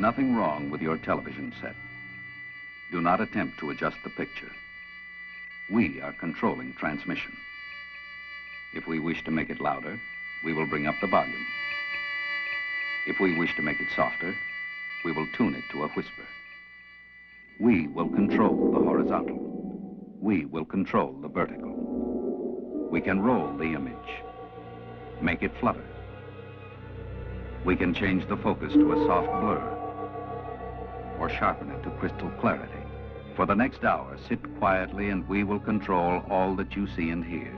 nothing wrong with your television set. Do not attempt to adjust the picture. We are controlling transmission. If we wish to make it louder, we will bring up the volume. If we wish to make it softer, we will tune it to a whisper. We will control the horizontal. We will control the vertical. We can roll the image, make it flutter. We can change the focus to a soft blur or sharpen it to crystal clarity. For the next hour, sit quietly and we will control all that you see and hear.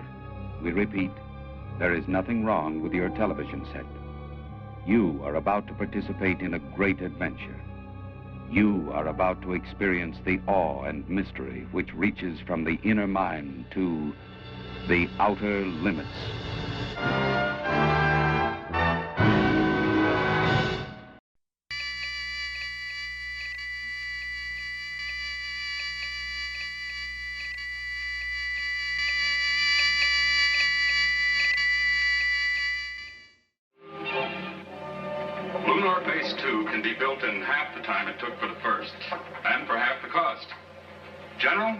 We repeat, there is nothing wrong with your television set. You are about to participate in a great adventure. You are about to experience the awe and mystery which reaches from the inner mind to the outer limits. Lunar Base 2 can be built in half the time it took for the first, and for half the cost. General,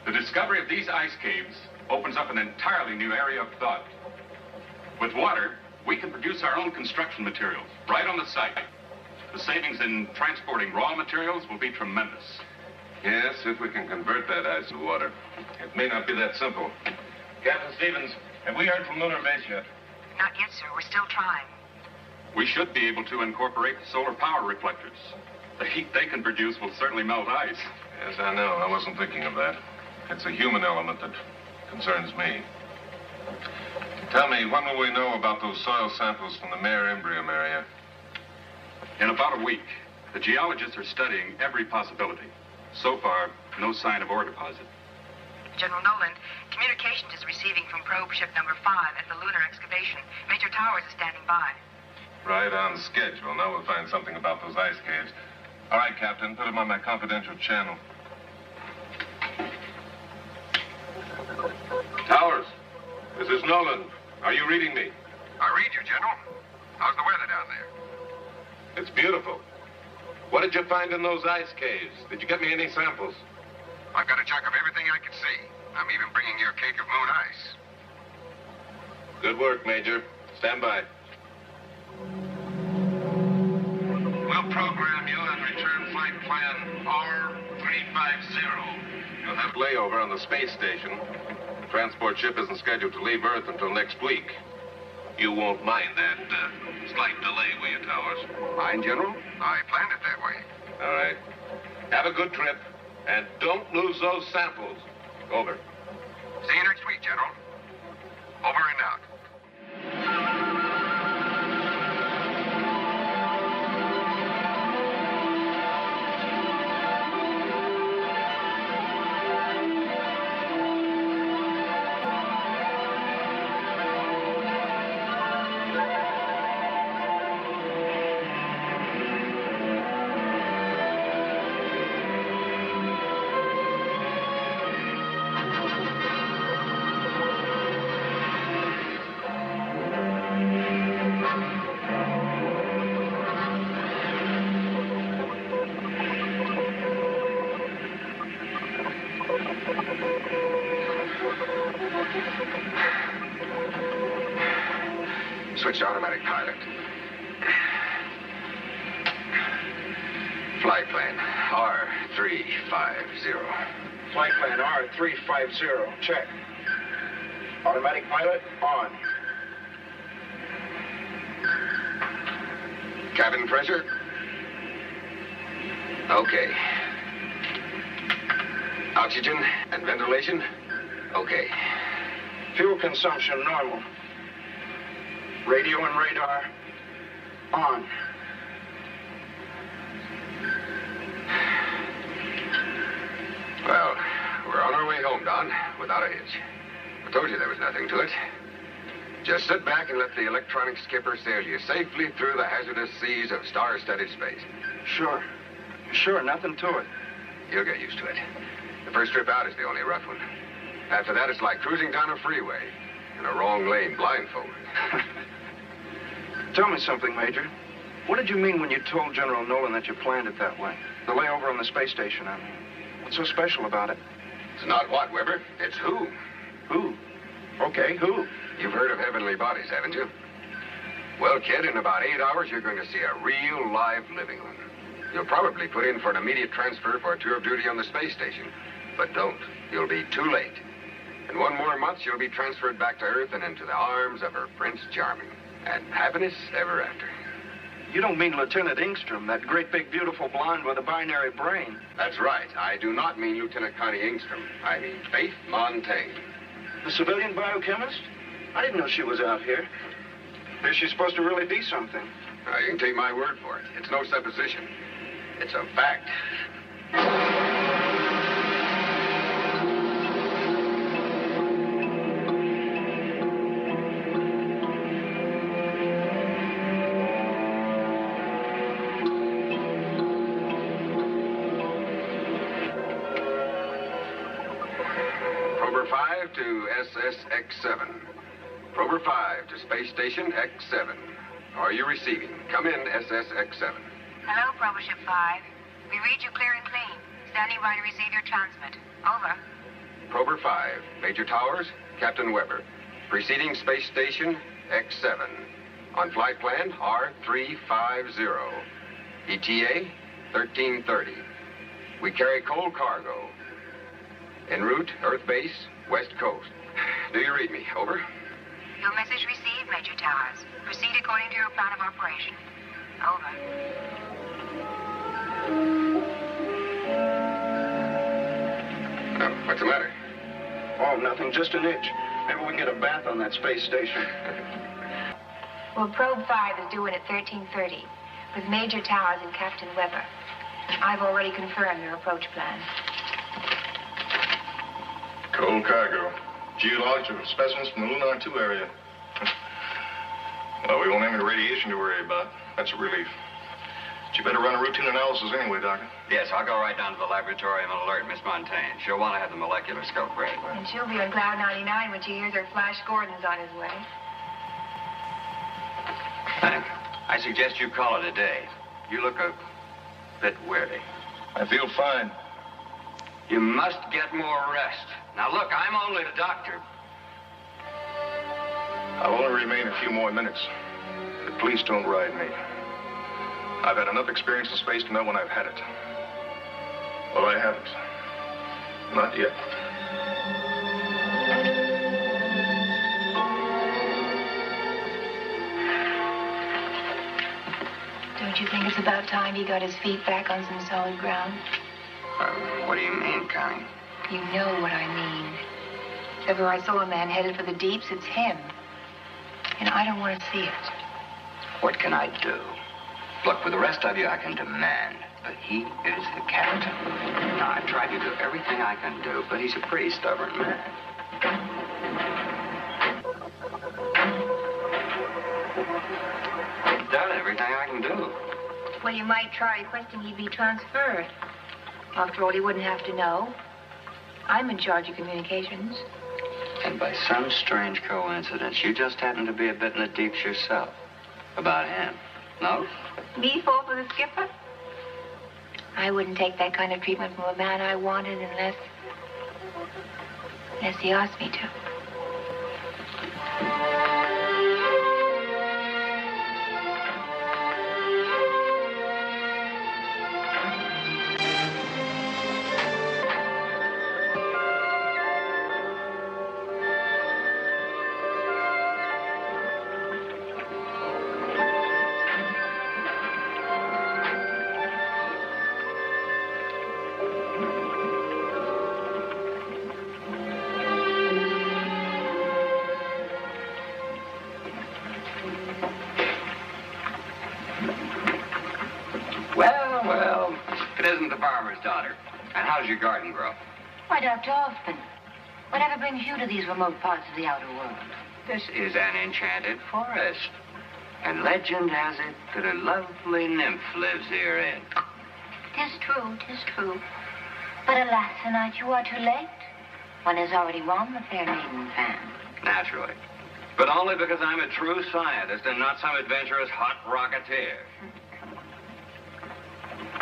the discovery of these ice caves opens up an entirely new area of thought. With water, we can produce our own construction materials right on the site. The savings in transporting raw materials will be tremendous. Yes, if we can convert that ice to water. It may not be that simple. Captain Stevens, have we heard from Lunar Base yet? Not yet, sir. We're still trying. We should be able to incorporate solar power reflectors. The heat they can produce will certainly melt ice. Yes, I know. I wasn't thinking of that. It's a human element that concerns me. Tell me, when will we know about those soil samples from the Mare Imbrium area? In about a week. The geologists are studying every possibility. So far, no sign of ore deposit. General Nolan, communications is receiving from probe ship number 5 at the lunar excavation. Major Towers is standing by. Right on schedule. Now we'll find something about those ice caves. All right, Captain, put them on my confidential channel. Towers, this is Nolan. Are you reading me? I read you, General. How's the weather down there? It's beautiful. What did you find in those ice caves? Did you get me any samples? I've got a chunk of everything I can see. I'm even bringing you a cake of moon ice. Good work, Major. Stand by. We'll program you and return flight plan R350. You'll have layover on the space station. The transport ship isn't scheduled to leave Earth until next week. You won't mind that slight delay, will you, Towers? Mind, General? I planned it that way. All right. Have a good trip, and don't lose those samples. Over. See you next week, General. Over and out. Switch to automatic pilot. Flight plan R350. Flight plan R350. Check. Automatic pilot on. Cabin pressure? Okay. Oxygen and ventilation? Okay. Fuel consumption normal. Radio and radar on. Well, we're on our way home, Don, without a hitch. I told you there was nothing to it. Just sit back and let the electronic skipper sail you safely through the hazardous seas of star-studded space. Sure. Sure, nothing to it. You'll get used to it. The first trip out is the only rough one. After that, it's like cruising down a freeway in a wrong lane blindfolded. Tell me something, Major. What did you mean when you told General Nolan that you planned it that way? The layover on the space station, I mean. What's so special about it? It's not what, Weber? It's who. Who? Okay, who? You've heard of heavenly bodies, haven't you? Well, kid, in about 8 hours, you're going to see a real, live, living one. You'll probably put in for an immediate transfer for a tour of duty on the space station. But don't. You'll be too late. In 1 more month, you'll be transferred back to Earth and into the arms of her Prince Charming. And happiness ever after. You don't mean Lieutenant Ingstrom, that great big beautiful blonde with a binary brain. That's right. I do not mean Lieutenant Connie Ingstrom. I mean Faith Montaigne. The civilian biochemist? I didn't know she was out here. Is she supposed to really be something? Now, you can take my word for it. It's no supposition. It's a fact. Prober 5 to SSX7. Prober 5 to Space Station X7. Are you receiving? Come in, SSX7. Hello, Prober Ship 5. We read you clear and clean. Standing by to receive your transmit. Over. Prober 5, Major Towers, Captain Weber. Preceding Space Station X7. On flight plan R350. ETA 1330. We carry coal cargo. En route, Earth Base, West Coast. Do you read me? Over. Your message received, Major Towers. Proceed according to your plan of operation. Over. Oh, what's the matter? Oh, nothing, just an itch. Maybe we can get a bath on that space station. Well, Probe 5 is due in at 1330 with Major Towers and Captain Weber. I've already confirmed your approach plan. Coal cargo. Geological specimens from the Lunar 2 area. Well, we won't have any radiation to worry about. That's a relief. But you better run a routine analysis anyway, Doctor. Yes, I'll go right down to the laboratory and alert Miss Montaigne. She'll want to have the molecular scope ready. And she'll be on Cloud 99 when she hears her Flash Gordon's on his way. Hank, I suggest you call it a day. You look a bit weary. I feel fine. You must get more rest. Now, look, I'm only the doctor. I'll only remain a few more minutes. But please don't ride me. I've had enough experience in space to know when I've had it. Well, I haven't. Not yet. Don't you think it's about time he got his feet back on some solid ground? What do you mean, Connie? You know what I mean. If ever I saw a man headed for the deeps, it's him. And I don't want to see it. What can I do? Look, with the rest of you, I can demand. But he is the captain. Now, I've tried to do everything I can do, but he's a pretty stubborn man. I've done everything I can do. Well, you might try requesting he be transferred. After all, he wouldn't have to know. I'm in charge of communications. And by some strange coincidence, you just happen to be a bit in the deeps yourself. About him. No? Me fall for the skipper? I wouldn't take that kind of treatment from a man I wanted unless he asked me to. How's your garden grow? Why, Dr. Austin, whatever brings you to these remote parts of the outer world? This is an enchanted forest. And legend has it that a lovely nymph lives herein. 'Tis true, 'tis true. But alas, Sir Knight, you are too late. One has already won the fair maiden fan. Naturally. But only because I'm a true scientist and not some adventurous hot rocketeer.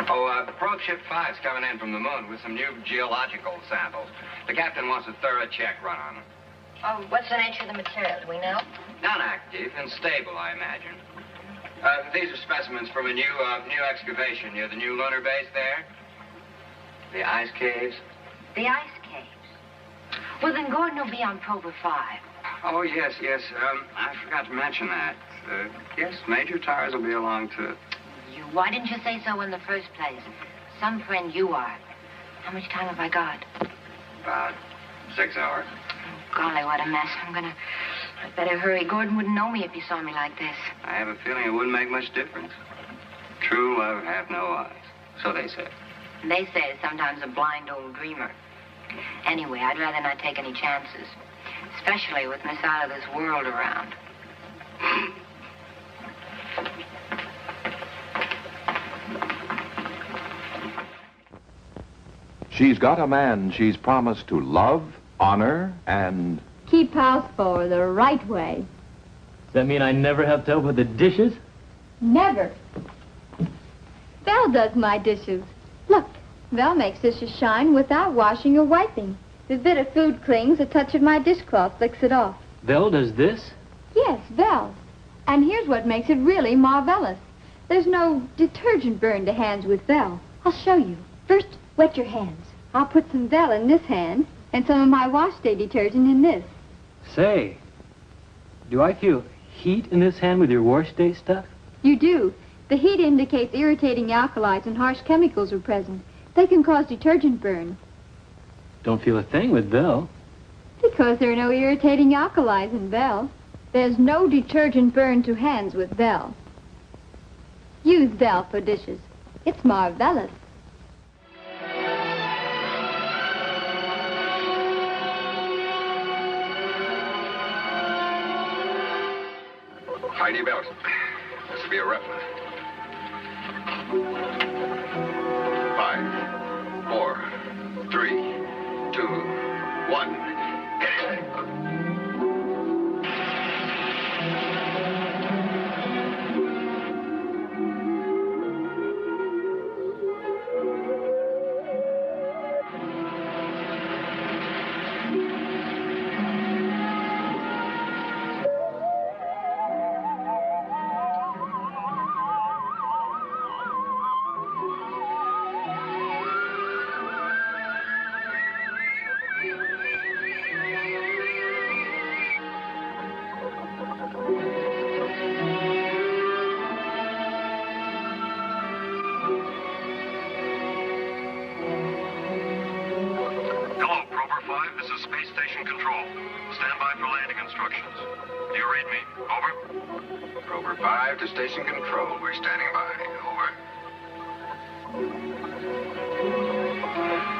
Oh, Probe Ship 5's coming in from the moon with some new geological samples. The captain wants a thorough check run on them. Oh, what's the nature of the material? Do we know? Non-active and stable, I imagine. These are specimens from a new excavation near the new lunar base there. The ice caves. The ice caves. Well, then Gordon will be on Prober 5. Oh, yes. I forgot to mention that. Yes, Major Towers will be along, too. Why didn't you say so in the first place? Some friend you are. How much time have I got? About 6 hours. Oh, golly, what a mess. I'd better hurry. Gordon wouldn't know me if he saw me like this. I have a feeling it wouldn't make much difference. True love hath no eyes. So they say. They say it's sometimes a blind old dreamer. Anyway, I'd rather not take any chances. Especially with Miss Out of This World around. She's got a man she's promised to love, honor, and... keep house for the right way. Does that mean I never have to help with the dishes? Never. Val does my dishes. Look, Val makes dishes shine without washing or wiping. If a bit of food clings, a touch of my dishcloth licks it off. Val does this? Yes, Val. And here's what makes it really marvelous. There's no detergent burn to hands with Val. I'll show you. First, wet your hands. I'll put some Val in this hand and some of my wash day detergent in this. Say, do I feel heat in this hand with your wash day stuff? You do. The heat indicates irritating alkalis and harsh chemicals are present. They can cause detergent burn. Don't feel a thing with Val. Because there are no irritating alkalis in Val. There's no detergent burn to hands with Val. Use Val for dishes. It's marvelous. Tidy belt. This will be a rough one. 5, 4, 3, 2, 1. Get it. To station control. We're standing by. Over.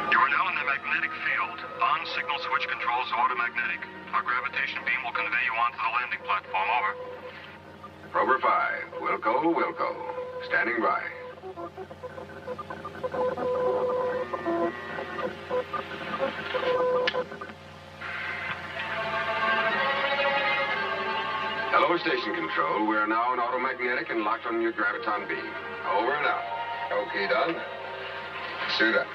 You are now in the magnetic field. On signal switch controls automagnetic. Our gravitation beam will convey you onto the landing platform. Over. Prober 5. Wilco. Standing by. Hello, station control. We are now on automagnetic and locked on your graviton beam. Over and out. Okay, done. Suit up.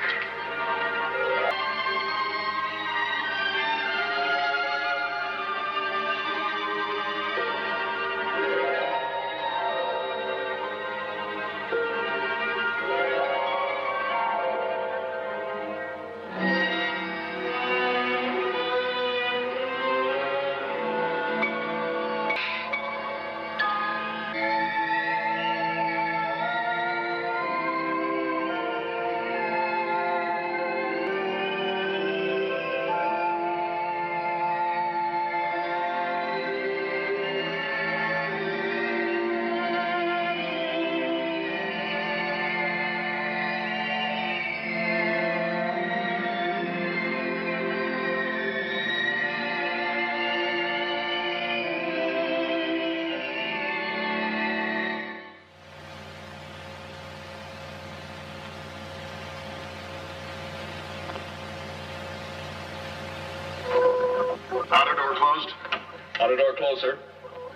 Outer door closed, sir.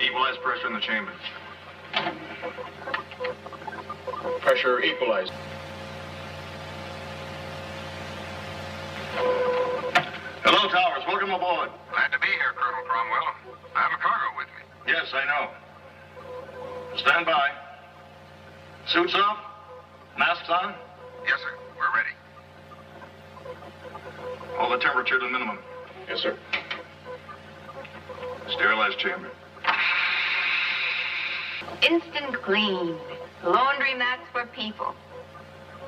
Equalize pressure in the chamber. Pressure equalized. Hello, Towers. Welcome aboard. Glad to be here, Colonel Cromwell. I have a cargo with me. Yes, I know. Stand by. Suits off? Masks on? Yes, sir. We're ready. Hold the temperature to the minimum. Yes, sir. Sterilized chamber. Instant clean. Laundry mats for people.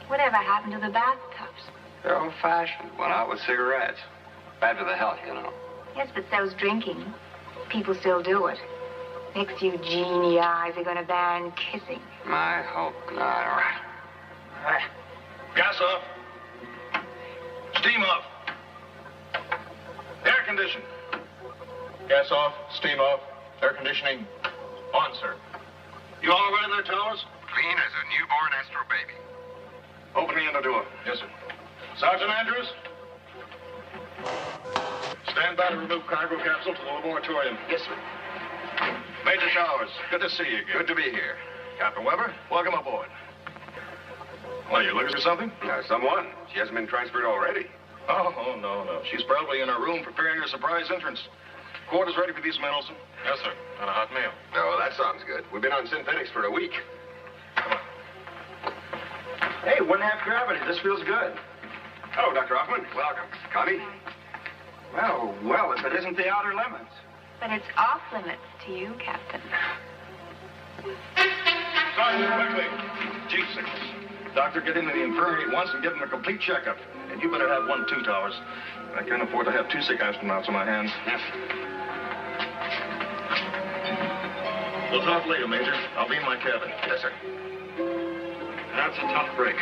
Whatever happened to the bathtubs? They're old-fashioned. Went out with cigarettes. Bad for the health, you know. Yes, but so's drinking. People still do it. Next few genie eyes are going to ban kissing. I hope not. All right. Gas off. Steam off. Air condition. Gas off. Steam off. Air conditioning on, sir. You all right in there, Towers? Clean as a newborn Astro baby. Open the inner door. Yes, sir. Sergeant Andrews? Stand by to remove cargo capsule to the laboratorium. Yes, sir. Major Towers, good to see you again. Good to be here. Captain Weber, welcome aboard. What, are you looking for something? Someone. She hasn't been transferred already. Oh, no. She's probably in her room preparing her surprise entrance. Quarters ready for these men, Olson? Yes, sir. On a hot meal. No, that sounds good. We've been on synthetics for a week. Come on. Hey, 1/2 gravity. This feels good. Hello, Dr. Hoffman. Welcome. Connie? Well, if it isn't the outer limits. But it's off limits to you, Captain. Sergeant, quickly. G6. Doctor, get into the infirmary at once and give him a complete checkup. And you better have one, too, Towers. I can't afford to have 2 sick astronauts on my hands. Yes. We'll talk later, Major. I'll be in my cabin. Yes, sir. That's a tough break.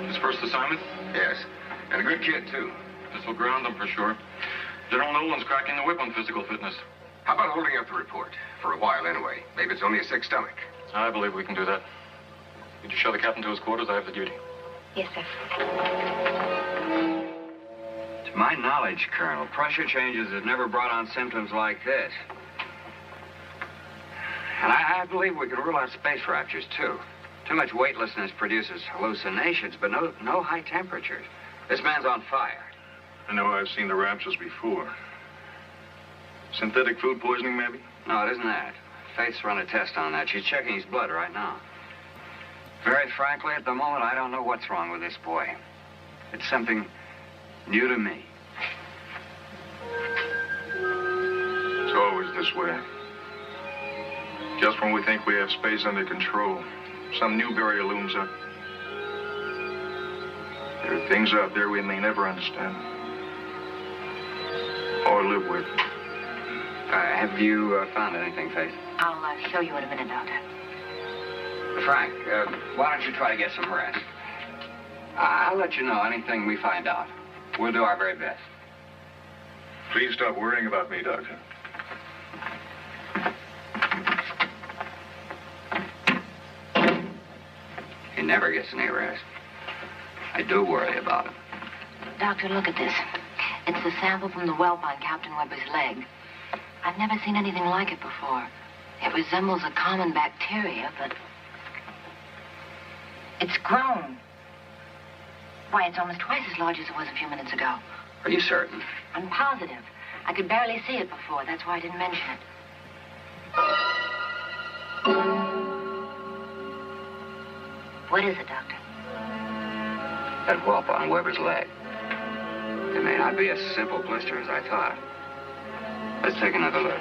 His first assignment? Yes. And a good kid, too. This will ground him for sure. General Nolan's cracking the whip on physical fitness. How about holding up the report? For a while, anyway. Maybe it's only a sick stomach. I believe we can do that. Could you show the captain to his quarters? I have the duty. Yes, sir. To my knowledge, Colonel, pressure changes have never brought on symptoms like this. And I believe we can rule out space raptures, too. Too much weightlessness produces hallucinations, but no high temperatures. This man's on fire. I know I've seen the raptures before. Synthetic food poisoning, maybe? No, it isn't that. Faith's run a test on that. She's checking his blood right now. Very frankly, at the moment, I don't know what's wrong with this boy. It's something new to me. It's always this way. Just when we think we have space under control, some new barrier looms up. There are things out there we may never understand. Or live with. Have you found anything, Faith? I'll show you in a minute, Doctor. Frank, why don't you try to get some rest? I'll let you know anything we find out. We'll do our very best. Please stop worrying about me, Doctor. He never gets any rest. I do worry about him. Doctor, look at this. It's the sample from the whelp on Captain Weber's leg. I've never seen anything like it before. It resembles a common bacteria, but it's grown. Why, it's almost twice as large as it was a few minutes ago. Are you certain? I'm positive. I could barely see it before. That's why I didn't mention it. What is it, Doctor? That whelp on Weber's leg. It may not be as simple blister as I thought. Let's take another look.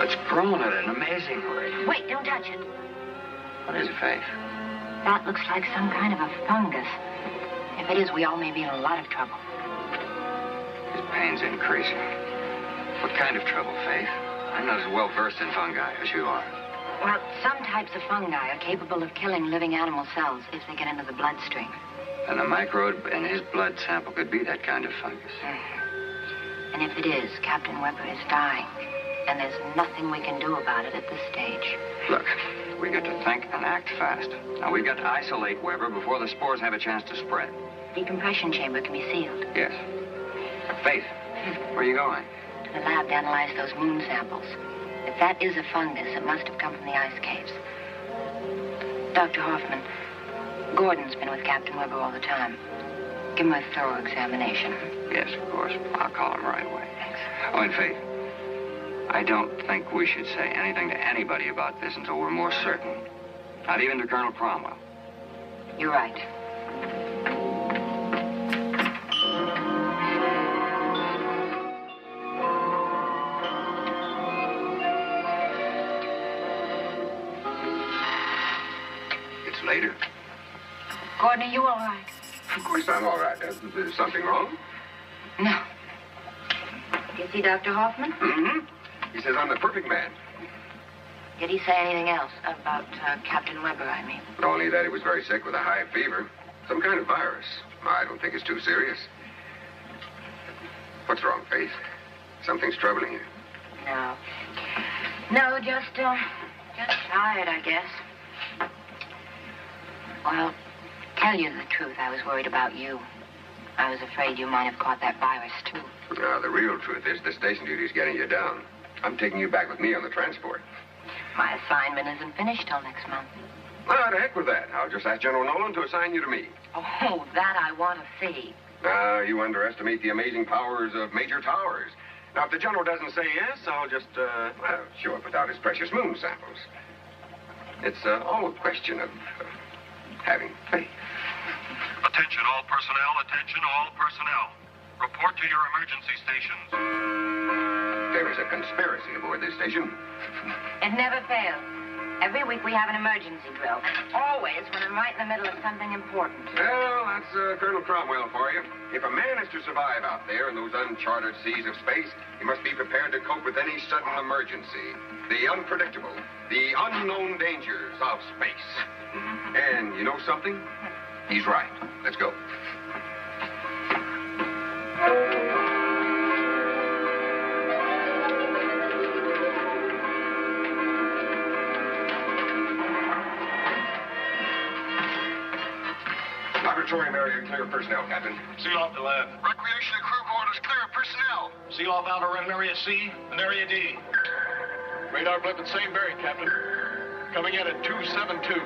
It's grown at an amazing rate. Wait, don't touch it. What is it, Faith? That looks like some kind of a fungus. If it is, we all may be in a lot of trouble. His pain's increasing. What kind of trouble, Faith? I'm not as well versed in fungi as you are. Well, some types of fungi are capable of killing living animal cells if they get into the bloodstream. And the microbe in his blood sample could be that kind of fungus. And if it is, Captain Weber is dying. And there's nothing we can do about it at this stage. Look, we got to think and act fast. Now, we've got to isolate Weber before the spores have a chance to spread. decompression chamber can be sealed. Yes. Faith, where are you going? To the lab to analyze those moon samples. If that is a fungus, it must have come from the ice caves. Dr. Hoffman, Gordon's been with Captain Weber all the time. Give him a thorough examination. Yes, of course. I'll call him right away. Thanks. Oh, and Faith, I don't think we should say anything to anybody about this until we're more certain. Not even to Colonel Cromwell. You're right. It's later. Gordon, are you all right? Of course I'm all right. There's something wrong? No. Did you see Dr. Hoffman? Mm-hmm. He says I'm the perfect man. Did he say anything else about Captain Weber, I mean? Only that he was very sick with a high fever. Some kind of virus. I don't think it's too serious. What's wrong, Faith? Something's troubling you. No. No, just tired, I guess. Well, tell you the truth, I was worried about you. I was afraid you might have caught that virus, too. Now, the real truth is the station duty's getting you down. I'm taking you back with me on the transport. My assignment isn't finished till next month. Well, to heck with that. I'll just ask General Nolan to assign you to me. Oh, that I want to see. Now, you underestimate the amazing powers of Major Towers. Now, if the General doesn't say yes, I'll just, show up without his precious moon samples. It's all a question of having faith. Attention all personnel, attention all personnel. Report to your emergency stations. There is a conspiracy aboard this station. It never fails. Every week we have an emergency drill. Always when I'm right in the middle of something important. Well, that's Colonel Cromwell for you. If a man is to survive out there in those uncharted seas of space, he must be prepared to cope with any sudden emergency. The unpredictable, the unknown dangers of space. And you know something? He's right. Let's go. Laboratory area clear of personnel, Captain. Seal off the lab. Recreation and crew quarters clear of personnel. Seal off outer rim area C and area D. Radar blip at same bearing, Captain. Coming in at 272.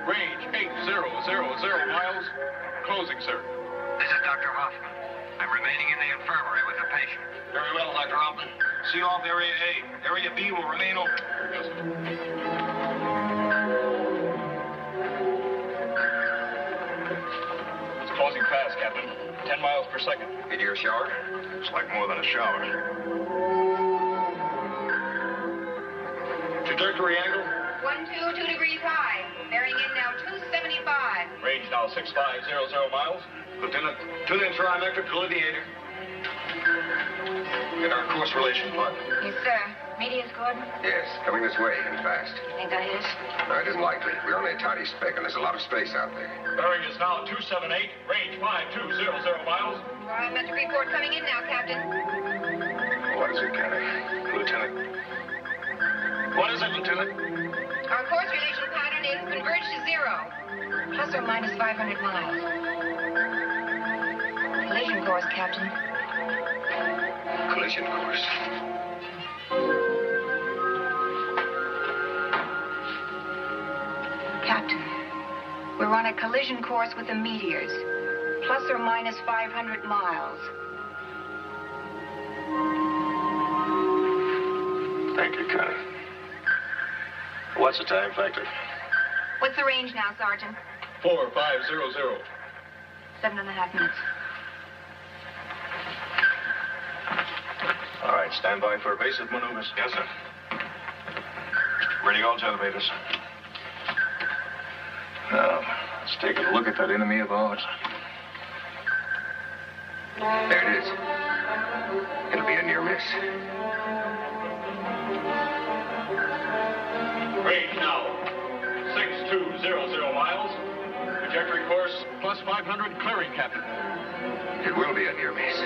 Range 8000 miles. Closing, sir. This is Dr. Hoffman. I'm remaining in the infirmary with a patient. Very well, Dr. Hoffman. Seal off area A. Area B will remain open. It's closing fast, Captain. 10 miles per second. Into your shower? It's like more than a shower. Trajectory angle? 122 degrees high. Bearing in now 275. Range now 6500 miles. Lieutenant, tune in trimetric delineator. Get our course relation plot. Yes, sir. Media's Gordon. Yes, coming this way and fast. Think I hit it? No, it isn't likely. We're only a tiny speck and there's a lot of space out there. Bearing is now 278. Range 5200 miles. Trimetric report coming in now, Captain. What is it, Kenny? Lieutenant. What is it, Lieutenant? Our course relation pattern is converged to zero. Plus or minus 500 miles. Collision course, Captain. Collision course. Captain, we're on a collision course with the meteors. Plus or minus 500 miles. Thank you, Kenny. What's the time factor? What's the range now, Sergeant? 4500. 7.5 minutes. All right, stand by for evasive maneuvers. Yes, sir. Ready all elevators. Now, let's take a look at that enemy of ours. There it is. It'll be a near miss. Range now 6200 miles. Trajectory course plus 500 clearing, Captain. It will be a near miss.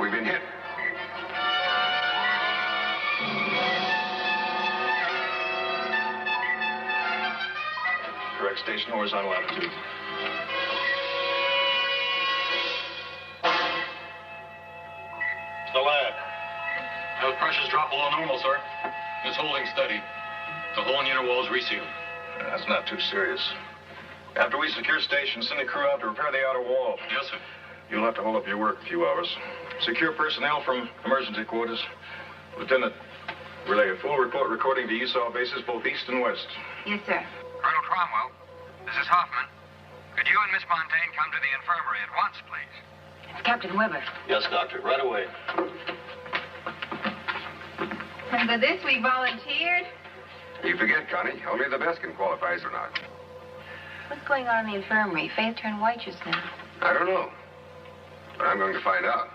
We've been station horizontal altitude. The lab. Those pressures drop below normal, sir. It's holding steady. The whole inner wall is resealed. That's not too serious. After we secure station, send a crew out to repair the outer wall. Yes, sir. You'll have to hold up your work a few hours. Secure personnel from emergency quarters. Lieutenant, relay a full report recording to Esau bases both east and west. Yes, sir. Colonel Cromwell, this is Hoffman. Could you and Miss Montaigne come to the infirmary at once, please? It's Captain Weber. Yes, Doctor. Right away. And for this, we volunteered. You forget, Connie, only the best can qualify as or not. What's going on in the infirmary? Faith turned white just now. I don't know. But I'm going to find out.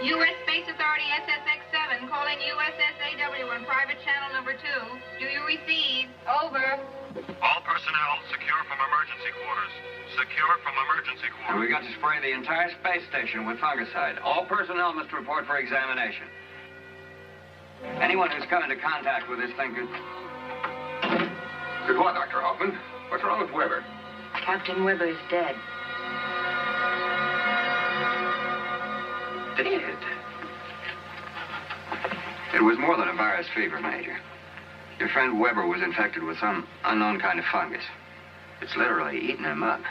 U.S. Space Authority SSX-7 calling USSAW on private channel number 2. Do you receive? Over. All personnel secure from emergency quarters. Secure from emergency quarters. And we got to spray the entire space station with fungicide. All personnel must report for examination. Anyone who's come into contact with this thing could... Good what, Dr. Hoffman? What's wrong with Weber? Captain Weber is dead. Dead. It was more than a virus fever, Major. Your friend Weber was infected with some unknown kind of fungus. It's literally eaten him up.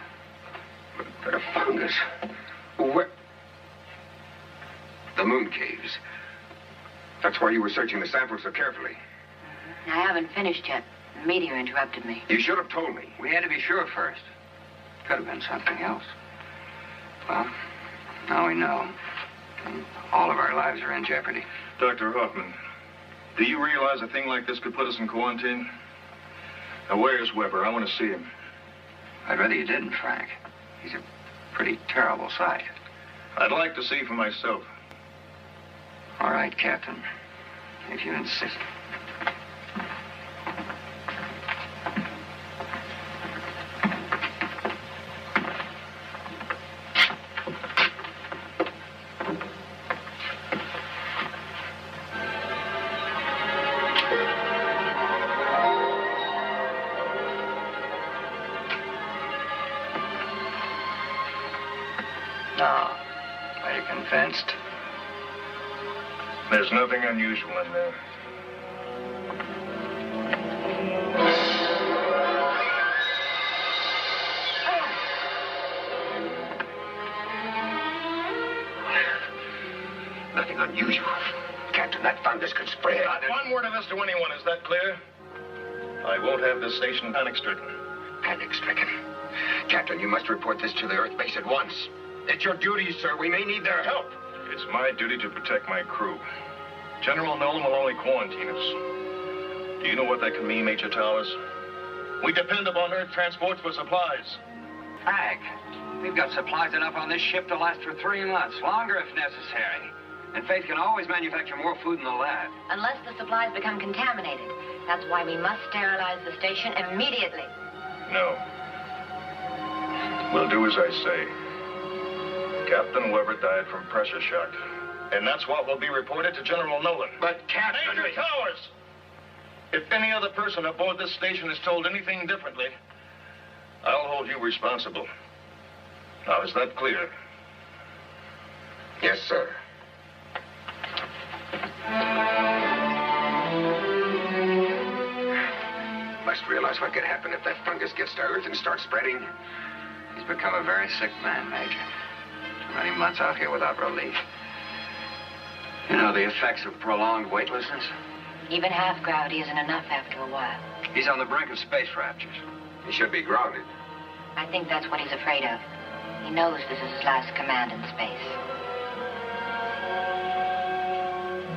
But a fungus? Where? The moon caves. That's why you were searching the sample so carefully. I haven't finished yet. The meteor interrupted me. You should have told me. We had to be sure first. Could have been something else. Well, now we know. And all of our lives are in jeopardy. Dr. Hoffman, do you realize a thing like this could put us in quarantine? Now, where's Weber? I want to see him. I'd rather you didn't, Frank. He's a pretty terrible sight. I'd like to see for myself. All right, Captain. If you insist. Now, are you convinced? There's nothing unusual in there. Nothing unusual. Captain, that fungus could spread. Not one word of this to anyone, is that clear? I won't have this station panic-stricken. Panic-stricken? Captain, you must report this to the Earth base at once. It's your duty, sir. We may need their help. It's my duty to protect my crew. General Nolan will only quarantine us. Do you know what that can mean, Major Towers? We depend upon Earth transports for supplies. Frank, we've got supplies enough on this ship to last for 3 months, longer if necessary. And Faith can always manufacture more food in the lab. Unless the supplies become contaminated. That's why we must sterilize the station immediately. No. We'll do as I say. Captain Weber died from pressure shock. And that's what will be reported to General Nolan. But, Captain... Major Towers! If any other person aboard this station is told anything differently, I'll hold you responsible. Now, is that clear? Yes, sir. Must realize what could happen if that fungus gets to Earth and starts spreading. He's become a very sick man, Major. Too many months out here without relief. You know the effects of prolonged weightlessness? Even half gravity isn't enough after a while. He's on the brink of space raptures. He should be grounded. I think that's what he's afraid of. He knows this is his last command in space.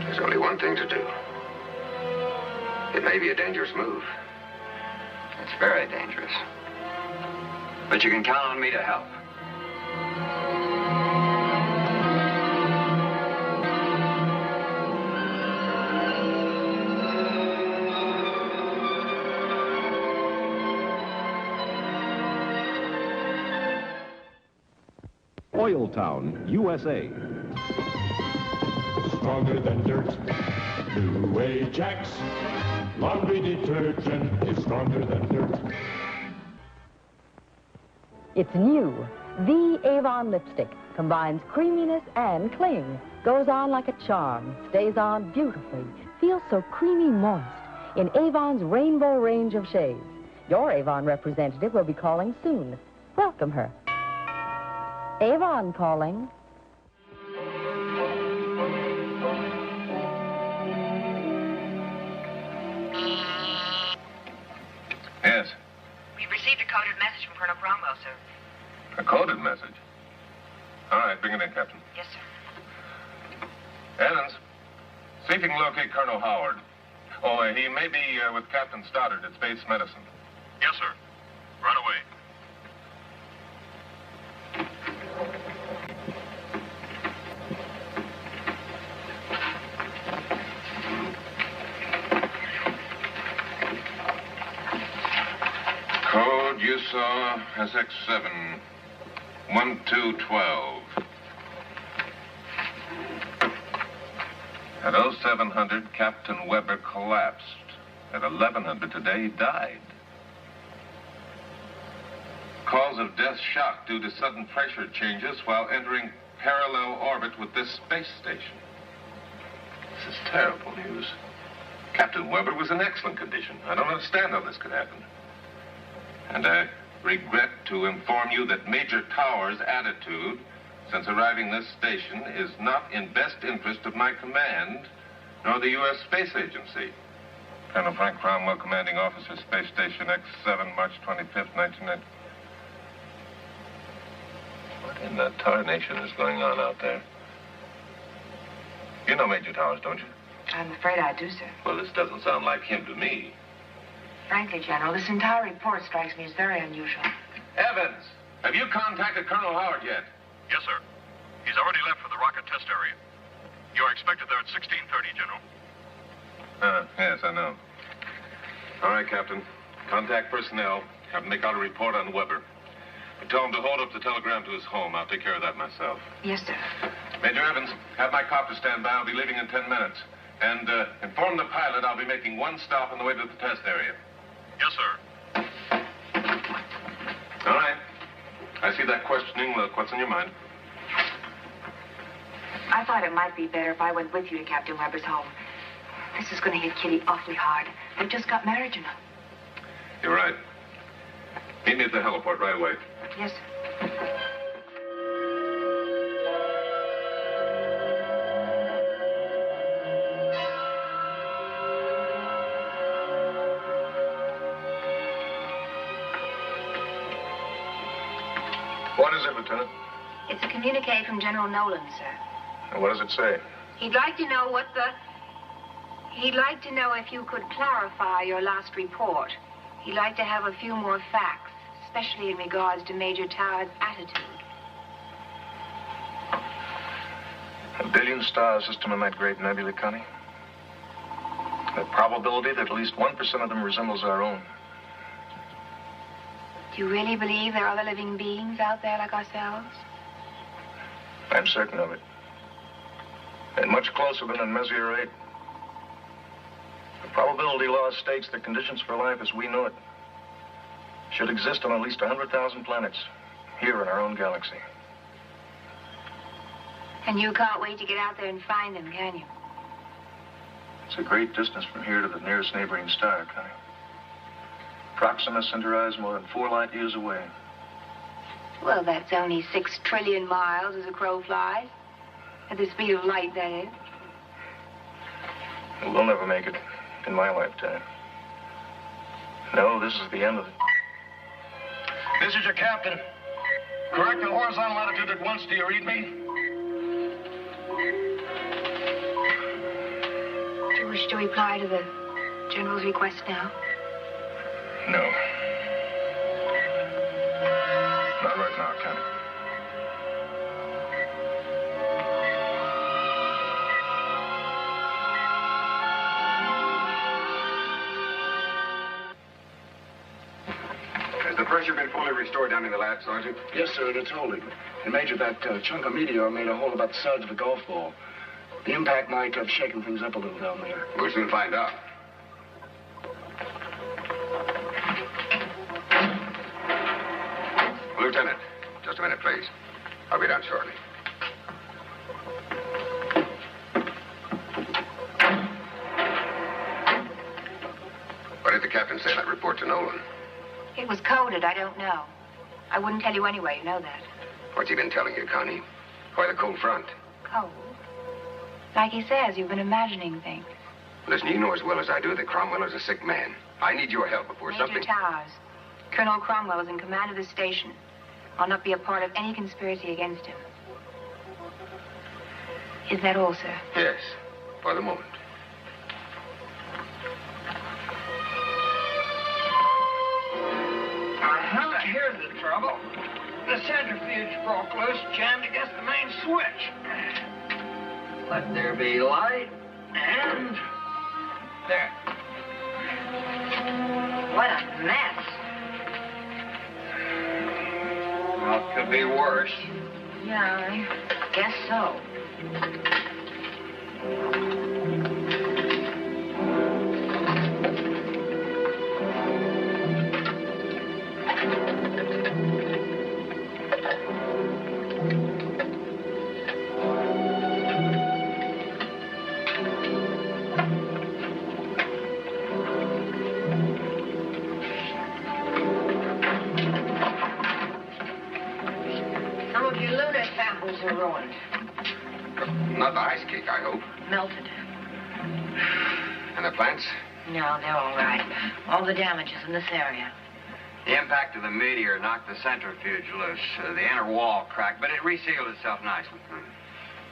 There's only one thing to do. It may be a dangerous move. It's very dangerous. But you can count on me to help. Oil Town, USA. Stronger than dirt. New Ajax laundry detergent is stronger than dirt. It's new. The Avon lipstick combines creaminess and cling. Goes on like a charm. Stays on beautifully. Feels so creamy moist in Avon's rainbow range of shades. Your Avon representative will be calling soon. Welcome her. Avon calling. Yes. We've received a coded message from Colonel Cromwell, sir. A coded message? All right, bring it in, Captain. Yes, sir. Evans, see if you can locate Colonel Howard. Oh, he may be with Captain Stoddard at Space Medicine. Yes, sir. Right away. Code you saw SX7 1212. At 0700, Captain Weber collapsed. At 1100 today, he died. Cause of death shock due to sudden pressure changes while entering parallel orbit with this space station. This is terrible news. Captain Weber was in excellent condition. I don't understand how this could happen. And I regret to inform you that Major Tower's attitude since arriving this station is not in best interest of my command, nor the U.S. Space Agency. Colonel Frank Cromwell, Commanding Officer, Space Station X7, March 25th, 1990. What in the tarnation is going on out there? You know Major Towers, don't you? I'm afraid I do, sir. Well, this doesn't sound like him to me. Frankly, General, this entire report strikes me as very unusual. Evans, have you contacted Colonel Howard yet? Yes, sir. He's already left for the rocket test area. You're expected there at 16:30, General. Yes, I know. All right, Captain. Contact personnel. Have them make out a report on Weber. But tell him to hold up the telegram to his home. I'll take care of that myself. Yes, sir. Major Evans, have my copter stand by. I'll be leaving in 10 minutes. And inform the pilot I'll be making one stop on the way to the test area. Yes, sir. All right. I see that questioning look. What's on your mind? I thought it might be better if I went with you to Captain Weber's home. This is going to hit Kitty awfully hard. They've just got married, you know. You're right. Meet me at the heliport right away. Yes, sir. What is it, Lieutenant? It's a communique from General Nolan, sir. And what does it say? He'd like to know He'd like to know if you could clarify your last report. He'd like to have a few more facts, especially in regards to Major Tower's attitude. A billion-star system in that great nebula, Connie. The probability that at least 1% of them resembles our own. Do you really believe there are other living beings out there like ourselves? I'm certain of it. And much closer than in Messier 8. The probability law states that conditions for life as we know it should exist on at least 100,000 planets here in our own galaxy. And you can't wait to get out there and find them, can you? It's a great distance from here to the nearest neighboring star, Connie. Proxima Centauri is more than 4 light years away. Well, that's only 6 trillion miles as a crow flies. At the speed of light, that is. We'll never make it in my lifetime. No, this is the end of it. This is your captain. Correct the horizontal attitude at once. Do you read me? Do you wish to reply to the General's request now? No. Not right now, Connie. Has the pressure been fully restored down in the lab, Sergeant? Yes, sir, it's holding. And Major, that chunk of meteor made a hole about the size of a golf ball. The impact might have shaken things up a little down there. We'll soon find out. Lieutenant, just a minute, please. I'll be down shortly. What did the captain say in that report to Nolan? It was coded. I don't know. I wouldn't tell you anyway. You know that. What's he been telling you, Connie? Why the cold front? Cold. Like he says, you've been imagining things. Listen, you know as well as I do that Cromwell is a sick man. I need your help before Major something... Towers. Colonel Cromwell is in command of this station. I'll not be a part of any conspiracy against him. Is that all, sir? Yes, for the moment. Here's the trouble. The centrifuge broke loose, jammed against the main switch. Let there be light, and there. What a mess. Well, it could be worse. Yeah, I guess so. Are ruined. Not the ice cake, I hope. Melted. And the plants? No, they're all right. All the damage is in this area. The impact of the meteor knocked the centrifuge loose. The inner wall cracked, but it resealed itself nicely.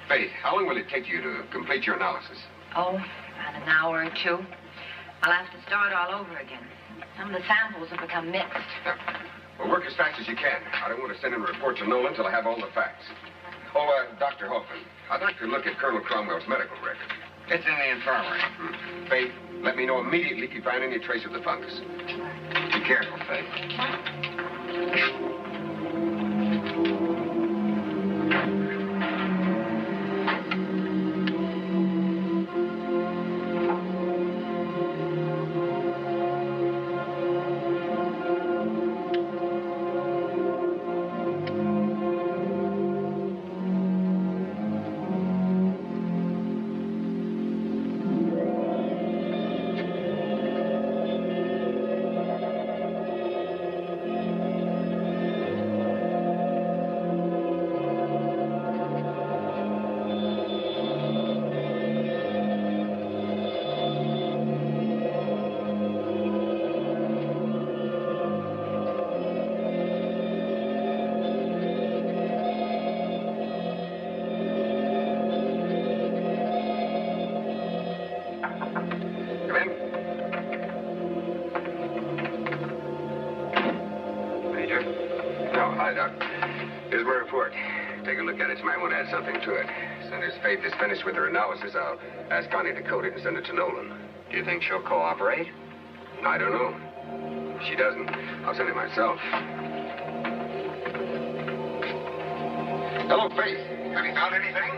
Faith, how long will it take you to complete your analysis? Oh, about an hour or two. I'll have to start all over again. Some of the samples have become mixed. Yeah. Well, work as fast as you can. I don't want to send in a report to Nolan until I have all the facts. Oh, Dr. Hoffman, I'd like to look at Colonel Cromwell's medical record. It's in the infirmary. Faith, let me know immediately if you find any trace of the fungus. Be careful, Faith. Something to it. As soon as Faith is finished with her analysis, I'll ask Connie to code it and send it to Nolan. Do you think she'll cooperate? I don't know. If she doesn't, I'll send it myself. Hello, Faith. Have you found anything?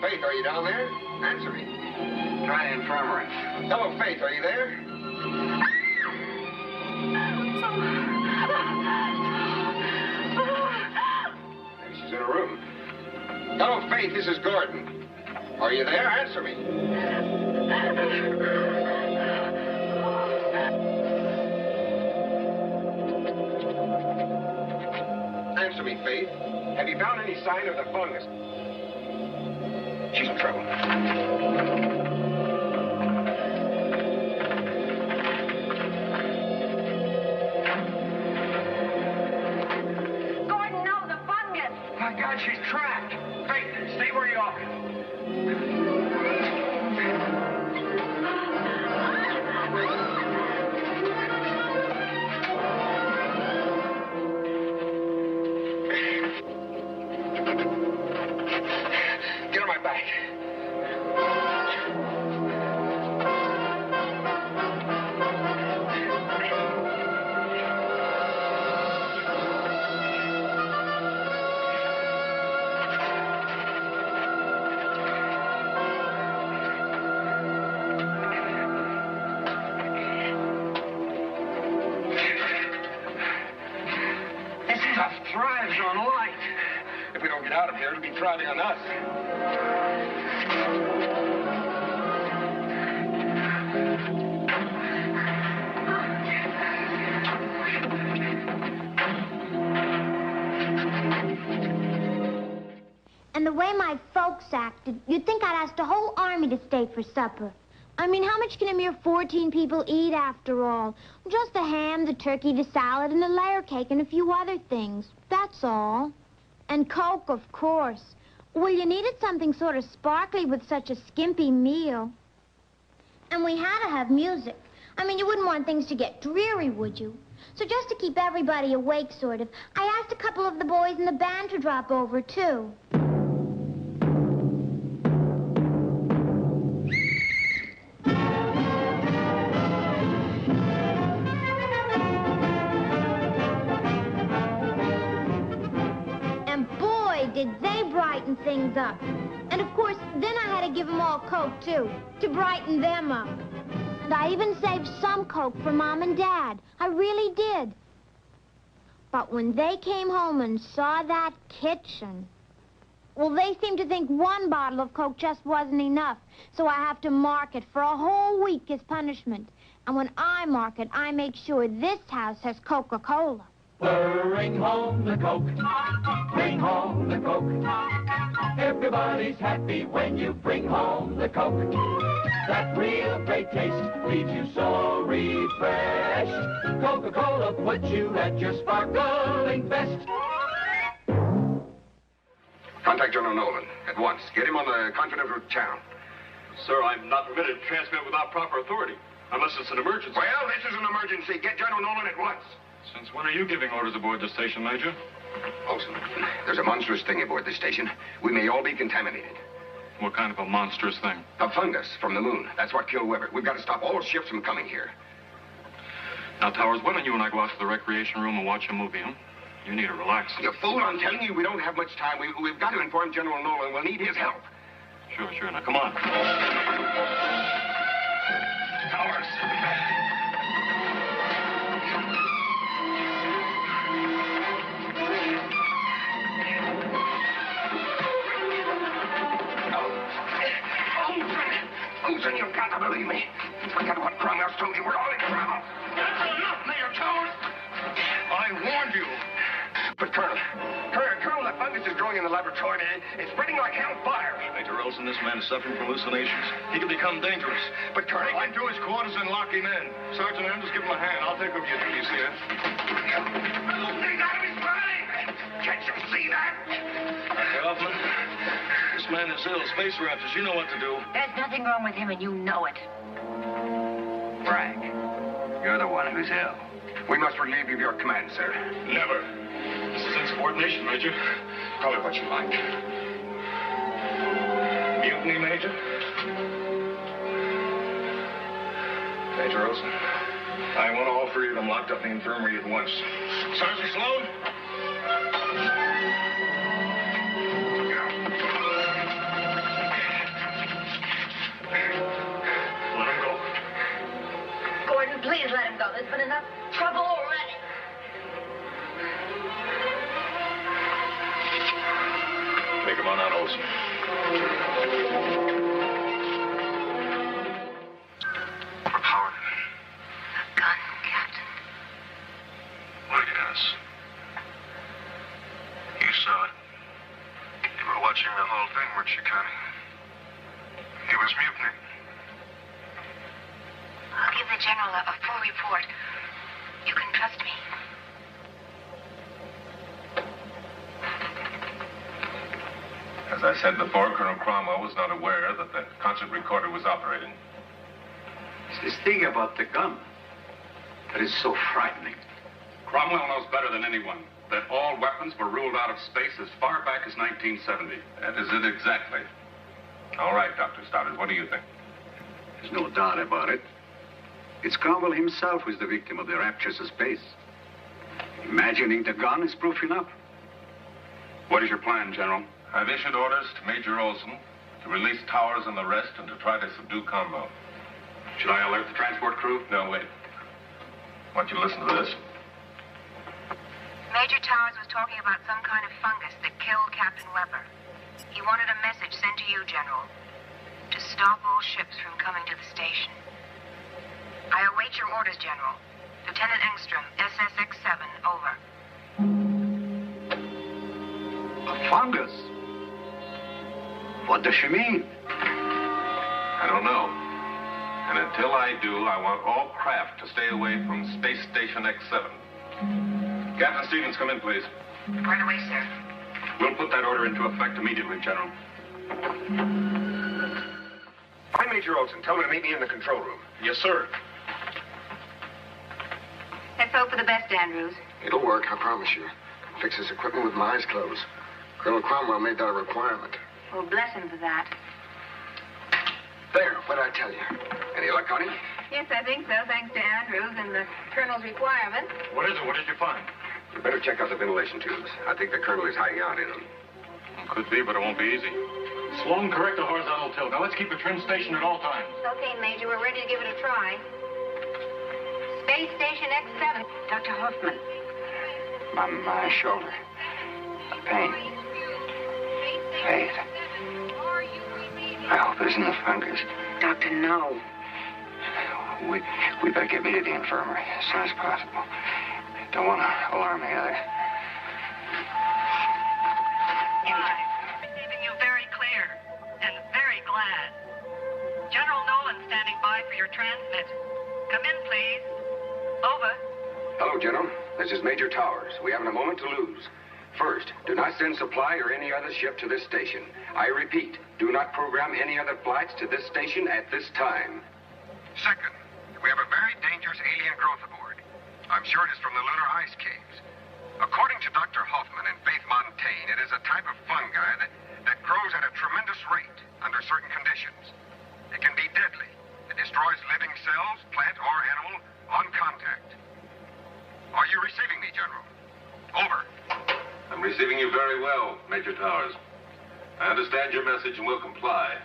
Faith, are you down there? Answer me. Try the infirmary. Hello, Faith, are you there? Maybe she's in her room. Hello, Faith, this is Gordon. Are you there? Answer me. Answer me, Faith. Have you found any sign of the fungus? She's in trouble. Gordon, no, the fungus! My God, she's trapped. Faith, stay where you are. Get on my back. thrives on light. If we don't get out of here, it'll be thriving on us. And the way my folks acted, you'd think I'd asked a whole army to stay for supper. I mean, how much can a mere 14 people eat after all? Just the ham, the turkey, the salad, and the layer cake, and a few other things. That's all. And Coke, of course. Well, you needed something sort of sparkly with such a skimpy meal. And we had to have music. I mean, you wouldn't want things to get dreary, would you? So just to keep everybody awake, sort of, I asked a couple of the boys in the band to drop over, too. Did they brighten things up. And of course, then I had to give them all Coke, too, to brighten them up. And I even saved some Coke for Mom and Dad. I really did. But when they came home and saw that kitchen, well, they seemed to think one bottle of Coke just wasn't enough. So I have to mark it for a whole week as punishment. And when I mark it, I make sure this house has Coca-Cola. Bring home the Coke, bring home the Coke. Everybody's happy when you bring home the Coke. That real great taste leaves you so refreshed. Coca-Cola puts you at your sparkling best. Contact General Nolan at once. Get him on the confidential channel. Sir, I'm not permitted to transmit without proper authority, unless it's an emergency. Well, this is an emergency. Get General Nolan at once. Since when are you giving orders aboard the station, Major? Olson, there's a monstrous thing aboard this station. We may all be contaminated. What kind of a monstrous thing? A fungus from the moon. That's what killed Weber. We've got to stop all ships from coming here. Now, Towers, why don't you and I go out to the recreation room and watch a movie, huh? You need to relax. You fool, I'm telling you, we don't have much time. We've got to inform General Nolan. We'll need his help. Sure. Now, come on. Towers. Olson, you've got to believe me. Forget what Cromwell's told you. We're all in trouble. That's enough, Mayor Towers. I warned you. But, Colonel, the fungus is growing in the laboratory. It's spreading like hellfire. Major Olson, this man is suffering from hallucinations. He could become dangerous. But, Colonel, take him to his quarters and lock him in. Sergeant Andrews, give him a hand. I'll take over your duties here. He's out of his mind. Can't you see that? Dr. Hoffman, this man is ill. Space Raptors, you know what to do. There's nothing wrong with him, and you know it. Frank, you're the one who's ill. We must relieve you of your command, sir. Never. This is insubordination, Major. Call it what you like. Mutiny, Major? Major Olson, I want all three of them locked up in the infirmary at once. Sergeant Sloan? Let him go. Gordon, please let him go. There's been enough trouble already. Take him on out, Olson. Howard. Gun, Captain. Well, yes. You saw it. You were watching the whole thing, weren't you, Connie? He was mutinying. I'll give the General a full report. You can trust me. As I said before, Colonel Cromwell was not aware that the concert recorder was operating. It's this thing about the gun that is so frightening. Cromwell knows better than anyone that all weapons were ruled out of space as far back as 1970. That is it exactly. All right, Dr. Stoddard, what do you think? There's no doubt about it. It's Cromwell himself who's the victim of the raptures of space. Imagining the gun is proof enough. What is your plan, General? I've issued orders to Major Olson to release Towers and the rest and to try to subdue Cromwell. Should I alert the transport crew? No, wait. I want you to listen to this. Major Towers was talking about some kind of fungus that killed Captain Weber. He wanted a message sent to you, General, to stop all ships from coming to the station. I await your orders, General. Lieutenant Engstrom, SSX-7, over. A fungus? What does she mean? I don't know. And until I do, I want all craft to stay away from Space Station X7. Captain Stevens, come in, please. Right away, sir. We'll put that order into effect immediately, General. Find Major Olson. Tell him to meet me in the control room. Yes, sir. Let's hope for the best, Andrews. It'll work, I promise you. Fix his equipment with my eyes closed. Colonel Cromwell made that a requirement. Well, bless him for that. There, what'd I tell you? Any luck on him? Yes, I think so, thanks to Andrews and the Colonel's requirement. What is it? What did you find? You better check out the ventilation tubes. I think the Colonel is hiding out in them. Could be, but it won't be easy. Slow and correct the horizontal tilt. Now, let's keep a trim station at all times. Okay, Major, we're ready to give it a try. Space Station X7. Dr. Hoffman. My shoulder. Pain. Faith. I hope it isn't the fungus. Doctor, no. We better get me to the infirmary as soon as possible. Don't want to alarm the others. I'm receiving you very clear and very glad. General Nolan standing by for your transmit. Come in, please. Over. Hello, General. This is Major Towers. We haven't a moment to lose. First, do not send supply or any other ship to this station. I repeat, do not program any other flights to this station at this time. Second, we have a very dangerous alien growth aboard. I'm sure it is from the lunar ice caves. According to Dr. Hoffman and Faith Montaigne, it is a type of fungi that grows at a tremendous rate under certain conditions. It can be deadly. It destroys living cells, plant or animal, on contact. Are you receiving me, General? Over. I'm receiving you very well, Major Towers. I understand your message and will comply.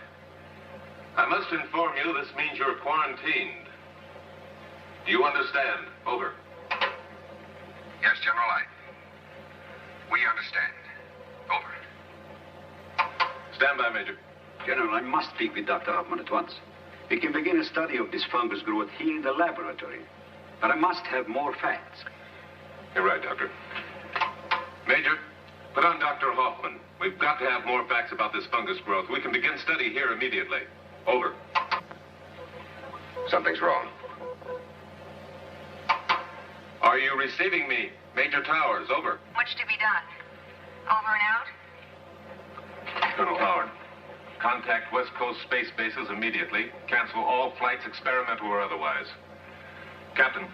I must inform you this means you're quarantined. Do you understand? Over. Yes, General, we understand. Over. Stand by, Major. General, I must speak with Dr. Hoffman at once. We can begin a study of this fungus growth here in the laboratory. But I must have more facts. You're right, Doctor. Major, put on Dr. Hoffman. We've got to have more facts about this fungus growth. We can begin study here immediately. Over. Something's wrong. Are you receiving me, Major Towers? Over. What's to be done? Over and out? Colonel Howard, contact West Coast space bases immediately. Cancel all flights, experimental or otherwise. Captain,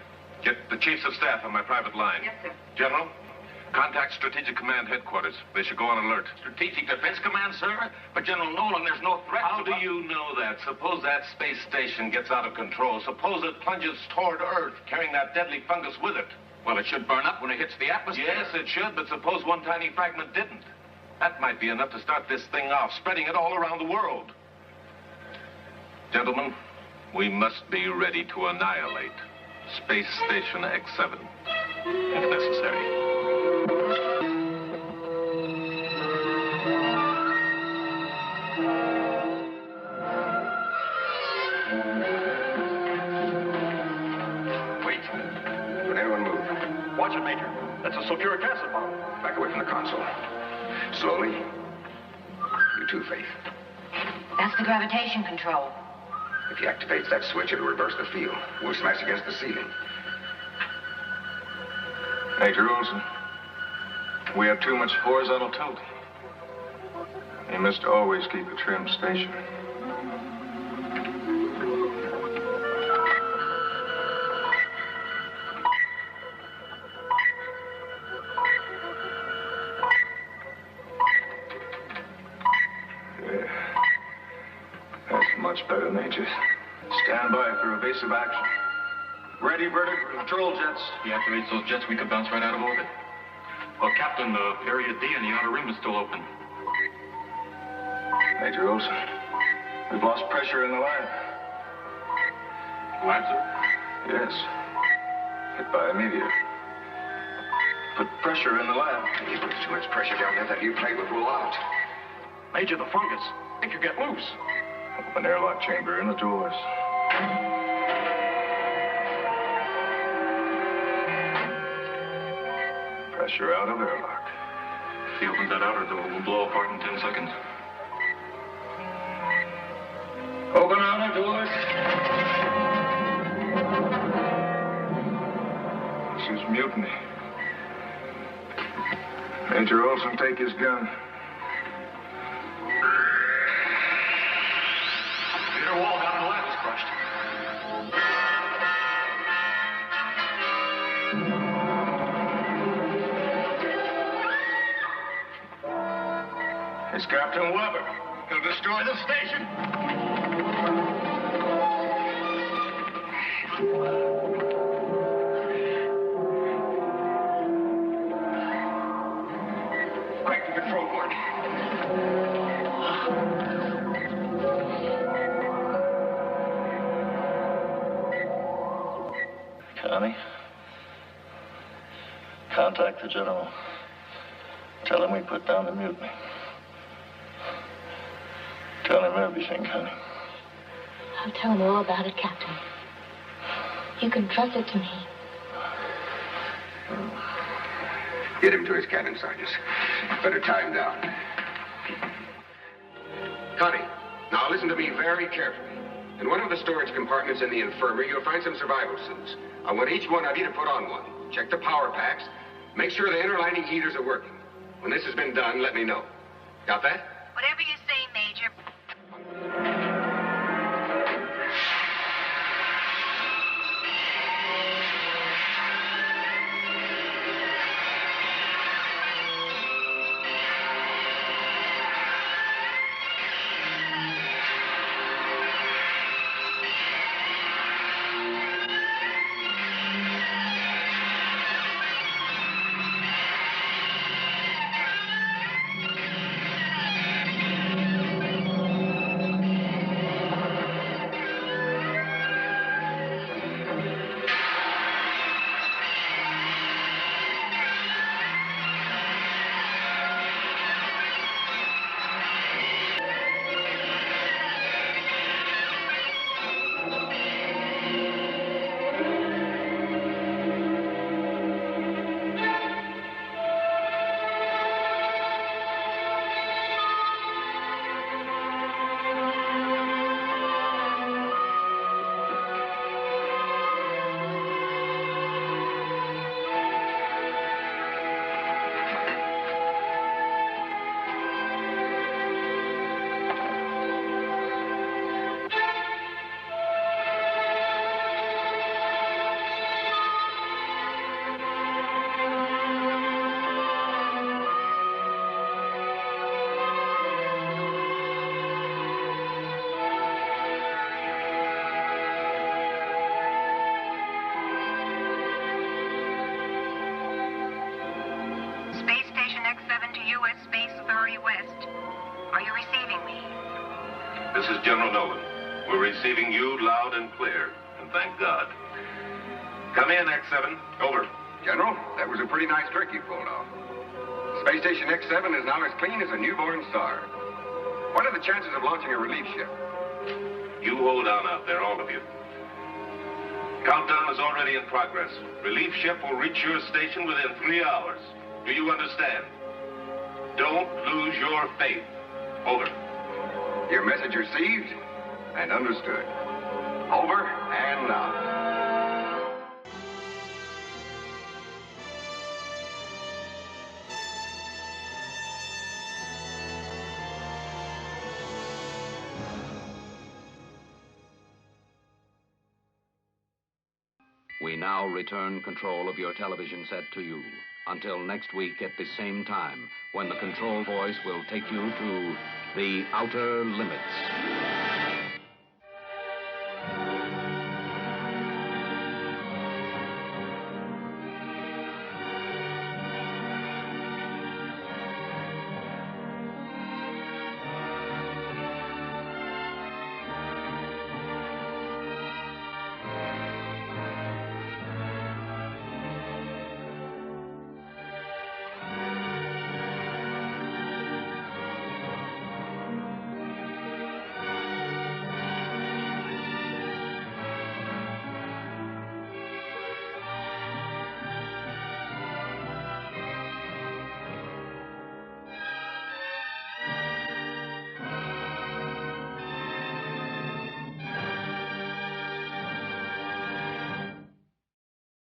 get the chiefs of staff on my private line. Yes, sir. General, contact Strategic Command Headquarters. They should go on alert. Strategic Defense Command, sir? But General Nolan, there's no threat. How do you know that? Suppose that space station gets out of control. Suppose it plunges toward Earth, carrying that deadly fungus with it. Well, it should burn up when it hits the atmosphere. Yes, it should, but suppose one tiny fragment didn't. That might be enough to start this thing off, spreading it all around the world. Gentlemen, we must be ready to annihilate Space Station X7, if necessary. Wait. Don't anyone move. Watch it, Major. That's a sulfuric acid bomb. Back away from the console. Slowly. You too, Faith. That's the gravitation control. If he activates that switch, it'll reverse the field. We'll smash against the ceiling. Major Olson, we have too much horizontal tilt. You must always keep a trim station. Yeah. That's much better, Major. Stand by for evasive action. Ready, vertical control jets. He activates those jets, we could bounce right out of orbit. Well, Captain, Area D in the outer rim is still open. Major Olson, we've lost pressure in the lab. Lab, sir? Yes. Hit by a meteor. put pressure in the lab. If there's too much pressure down there, that new plate would roll out. Major, the fungus. It could get loose. Open airlock chamber in the doors. Pressure out of airlock. If he opens that outer door, we'll blow apart in 10 seconds. Open outer doors. This is mutiny. Major Olson, take his gun. The inner wall down in the lab is crushed. It's Captain Weber. He'll destroy the station. Quick, the control board. Connie, contact the general. Tell him we put down the mutiny. Tell him everything, Connie. I'll tell him all about it, Captain. You can trust it to me. Get him to his cabin, Sergeant. Better tie him down. Connie, now listen to me very carefully. In one of the storage compartments in the infirmary, you'll find some survival suits. I want each one of you to put on one. Check the power packs. Make sure the inner lining heaters are working. When this has been done, let me know. Got that? Whatever you say, Major. This is General Nolan. We're receiving you loud and clear, and thank God. Come in, X7. Over. General, that was a pretty nice trick you pulled off. Space Station X7 is now as clean as a newborn star. What are the chances of launching a relief ship? You hold on out there, all of you. Countdown is already in progress. Relief ship will reach your station within 3 hours. Do you understand? Don't lose your faith. Over. Your message received and understood. Over and out. We now return control of your television set to you. Until next week at the same time, when the control voice will take you to the outer limits.